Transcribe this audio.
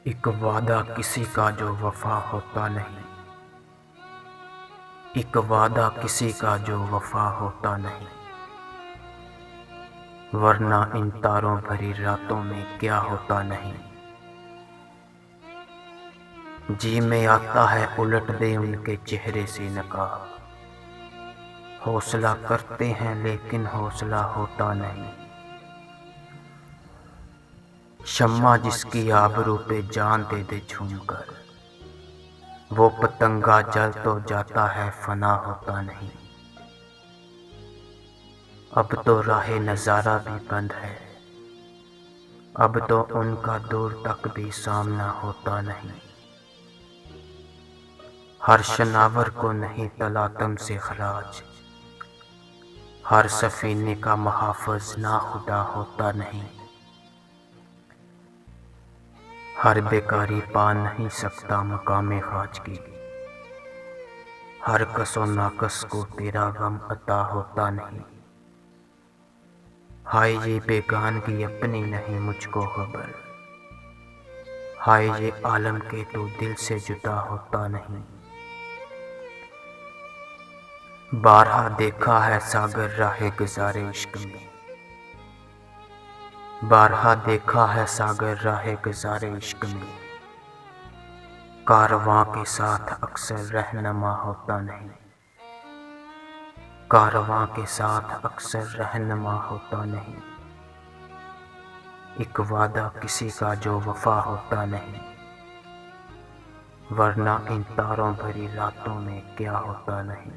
एक वादा किसी का जो वफा होता नहीं, एक वादा किसी का जो वफा होता नहीं, वरना इन तारों भरी रातों में क्या होता नहीं। जी में आता है उलट दे उनके चेहरे से नकाब, हौसला करते हैं लेकिन हौसला होता नहीं। शम्मा जिसकी आबरू पे जान दे दे झूमकर, वो पतंगा जल तो जाता है फना होता नहीं। अब तो राहे नजारा भी बंद है, अब तो उनका दूर तक भी सामना होता नहीं। हर शनावर को नहीं तलातम से खराज, हर सफीने का मुहाफ़िज़ ना खुदा होता नहीं। हर बेकारी पा नहीं सकता मकामे खाज की, हर कसो नाकस को तेरा गम अता होता नहीं। हाय ये बेगानगी अपनी नहीं मुझको खबर, हाय ये आलम के तू दिल से जुदा होता नहीं। बारहा देखा है सागर राहे गुज़ारे इश्क में, बारहा देखा है सागर राहे गुज़ारे इश्क में, कारवां के साथ अक्सर रहनुमा होता नहीं। कारवां के साथ अक्सर रहनुमा होता नहीं, एक वादा किसी का जो वफा होता नहीं, वरना इन तारों भरी रातों में क्या होता नहीं।